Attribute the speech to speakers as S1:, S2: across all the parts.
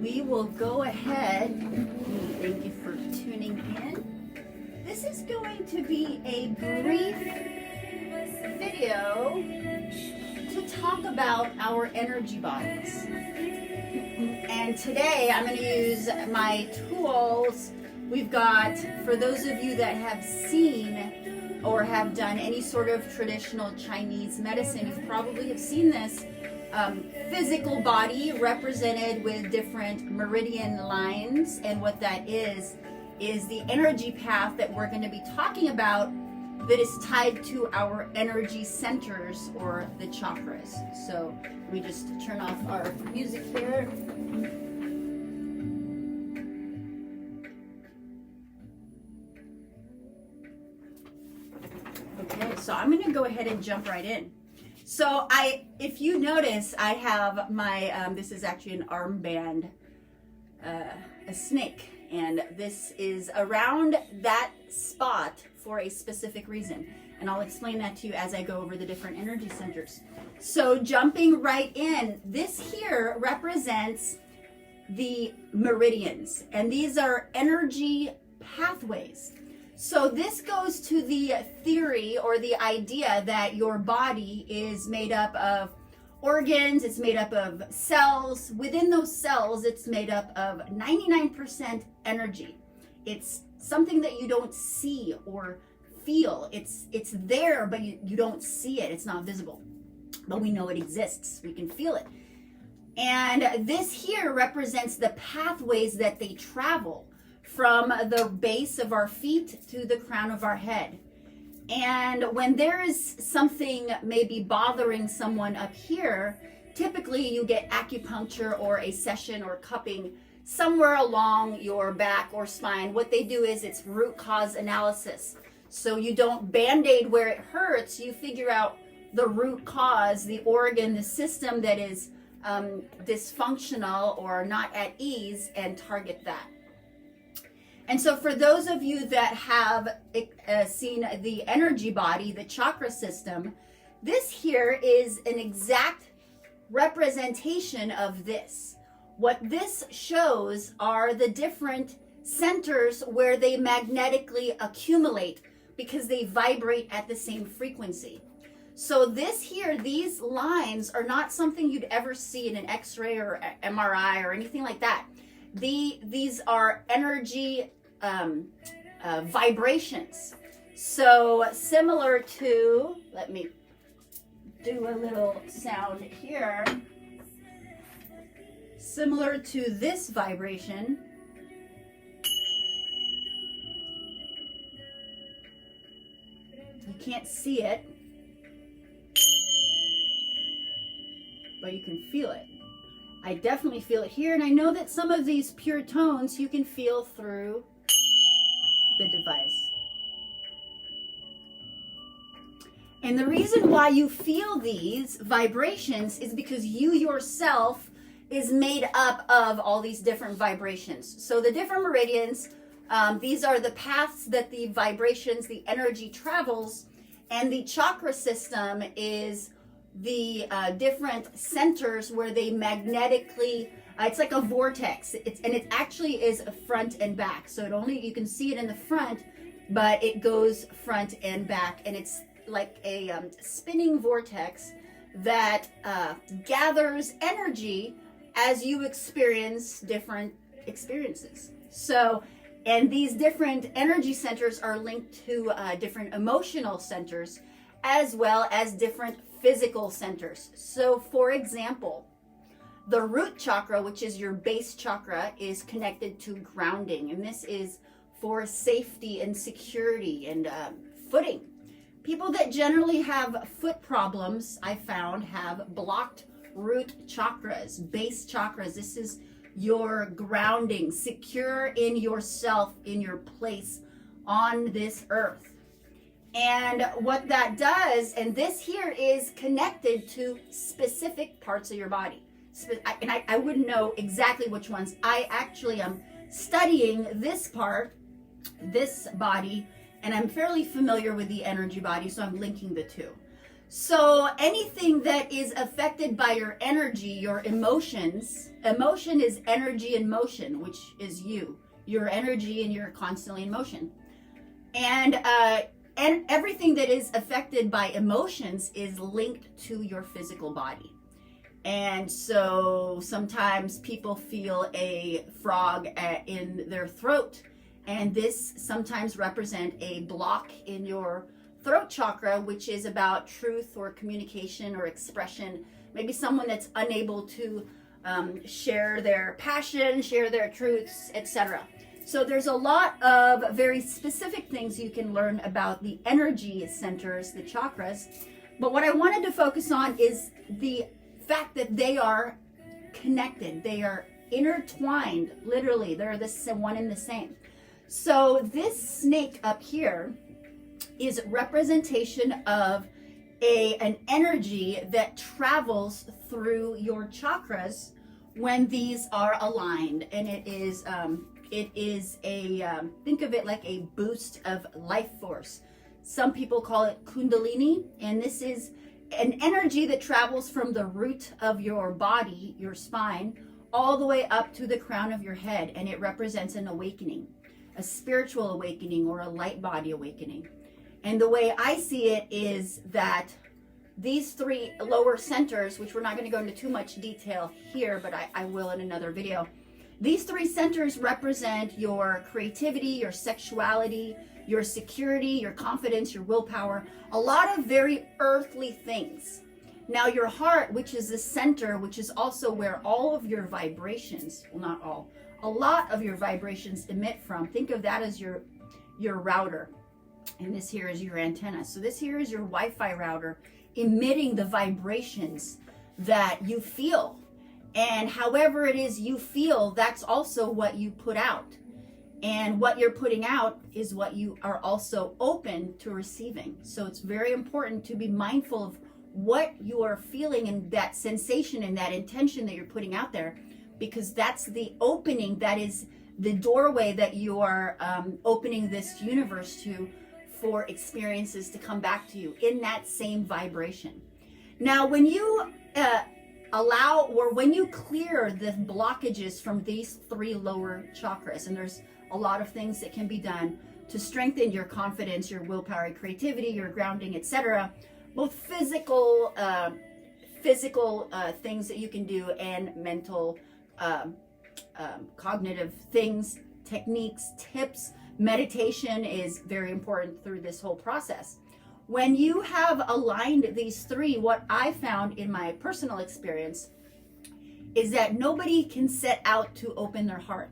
S1: we will go ahead. Thank you for tuning in. This is going to be a brief video to talk about our energy bodies. And today I'm going to use my tools. We've got, for those of you that have seen or have done any sort of traditional Chinese medicine, you probably have seen this physical body represented with different meridian lines. And what that is the energy path that we're going to be talking about that is tied to our energy centers or the chakras. So let me just turn off our music here. Okay, so I'm going to go ahead and jump right in. So if you notice, I have my, this is actually an armband, a snake, and this is around that spot for a specific reason. And I'll explain that to you as I go over the different energy centers. So jumping right in, this here represents the meridians, and these are energy pathways. So this goes to the theory or the idea that your body is made up of organs, it's made up of cells. Within those cells, it's made up of 99% energy. It's something that you don't see or feel. It's there, but you don't see it. It's not visible, but we know it exists. We can feel it. And this here represents the pathways that they travel from the base of our feet to the crown of our head. And when there is something maybe bothering someone up here, typically you get acupuncture or a session or cupping somewhere along your back or spine. What they do is it's root cause analysis. So you don't band-aid where it hurts, you figure out the root cause, the organ, the system that is dysfunctional or not at ease, and target that. And so for those of you that have seen the energy body, the chakra system, this here is an exact representation of this. What this shows are the different centers where they magnetically accumulate because they vibrate at the same frequency. So this here, these lines are not something you'd ever see in an X-ray or MRI or anything like that. These are energy vibrations. So similar to, let me do a little sound here. Similar to this vibration. You can't see it, but you can feel it. I definitely feel it here, and I know that some of these pure tones you can feel through the device. And the reason why you feel these vibrations is because you yourself is made up of all these different vibrations. So the different meridians, these are the paths that the vibrations, the energy travels, and the chakra system is the different centers where they magnetically, it's like a vortex. It actually is a front and back. So you can see it in the front, but it goes front and back, and it's like a spinning vortex that gathers energy as you experience different experiences. So, and these different energy centers are linked to different emotional centers as well as different physical centers. So for example, the root chakra, which is your base chakra, is connected to grounding, and this is for safety and security and footing. People that generally have foot problems, I found, have blocked root chakras, base chakras. This is your grounding, secure in yourself, in your place on this earth. And what that does, and this here is connected to specific parts of your body. And I wouldn't know exactly which ones. I actually am studying this part, this body, and I'm fairly familiar with the energy body, so I'm linking the two. So anything that is affected by your energy, your emotions, emotion is energy in motion, which is you. Your energy, and you're constantly in motion. And everything that is affected by emotions is linked to your physical body. And so sometimes people feel a frog in their throat, and this sometimes represents a block in your throat chakra, which is about truth or communication or expression. Maybe someone that's unable to share their passion, share their truths, etc. So there's a lot of very specific things you can learn about the energy centers, the chakras. But what I wanted to focus on is the fact that they are connected. They are intertwined, literally. They're the one and the same. So this snake up here is representation of an energy that travels through your chakras when these are aligned, and it is a think of it like a boost of life force. Some people call it kundalini, and this is an energy that travels from the root of your body, your spine, all the way up to the crown of your head, and it represents an awakening, a spiritual awakening or a light body awakening. And the way I see it is that these three lower centers, which we're not going to go into too much detail here, but I will in another video. These three centers represent your creativity, your sexuality, your security, your confidence, your willpower, a lot of very earthly things. Now your heart, which is the center, which is also where all of your vibrations, well, not all, a lot of your vibrations emit from. Think of that as your router. And this here is your antenna. So this here is your Wi-Fi router emitting the vibrations that you feel. And however it is you feel, that's also what you put out. And what you're putting out is what you are also open to receiving. So it's very important to be mindful of what you are feeling and that sensation and that intention that you're putting out there, because that's the opening, that is the doorway that you are opening this universe to, for experiences to come back to you in that same vibration. Now, when you allow, or when you clear the blockages from these three lower chakras, and there's a lot of things that can be done to strengthen your confidence, your willpower, creativity, your grounding, etc. Both physical things that you can do, and mental, cognitive things, techniques, tips. Meditation is very important through this whole process. When you have aligned these three, what I found in my personal experience is that nobody can set out to open their heart.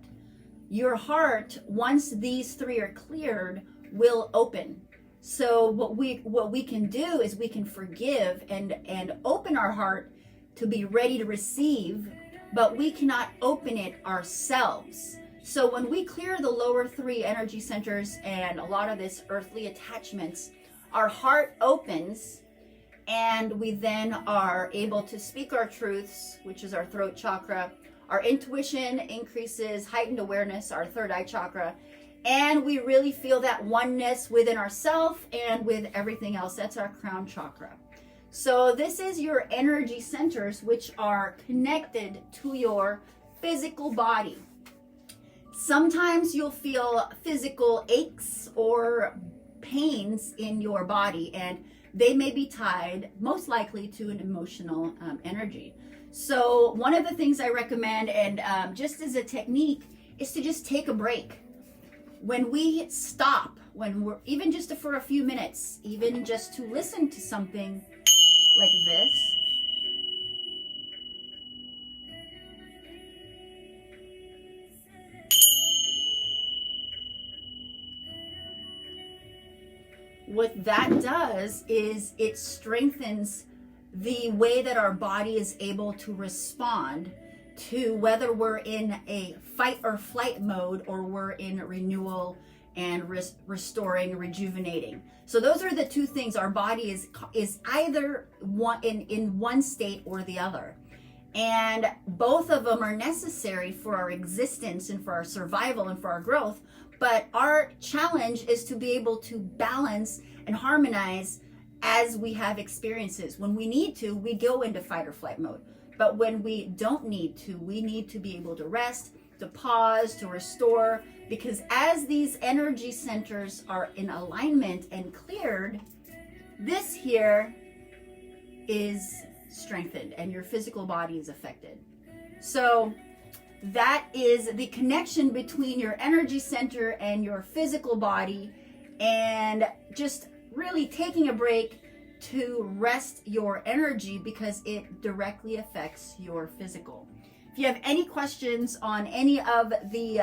S1: Your heart, once these three are cleared, will open. So what we can do is we can forgive and open our heart to be ready to receive, but we cannot open it ourselves. So when we clear the lower three energy centers and a lot of this earthly attachments, our heart opens, and we then are able to speak our truths, which is our throat chakra. Our intuition increases, heightened awareness, our third eye chakra, and we really feel that oneness within ourselves and with everything else. That's our crown chakra. So this is your energy centers, which are connected to your physical body. Sometimes you'll feel physical aches or pains in your body, and they may be tied most likely to an emotional energy. So one of the things I recommend, and just as a technique, is to just take a break. When we stop, when we're even just for a few minutes, even just to listen to something like this. What that does is it strengthens the way that our body is able to respond to whether we're in a fight or flight mode or we're in renewal and restoring, rejuvenating. So those are the two things. Our body is either one in one state or the other. And both of them are necessary for our existence and for our survival and for our growth. But our challenge is to be able to balance and harmonize as we have experiences. When we need to, we go into fight or flight mode. But when we don't need to, we need to be able to rest, to pause, to restore, because as these energy centers are in alignment and cleared, this here is strengthened and your physical body is affected. So that is the connection between your energy center and your physical body, and just really taking a break to rest your energy because it directly affects your physical. If you have any questions on any of the,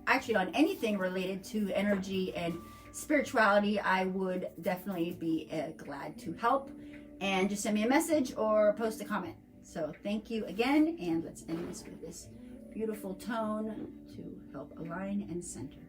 S1: actually on anything related to energy and spirituality, I would definitely be glad to help. And just send me a message or post a comment. So thank you again, and let's end this with this beautiful tone to help align and center.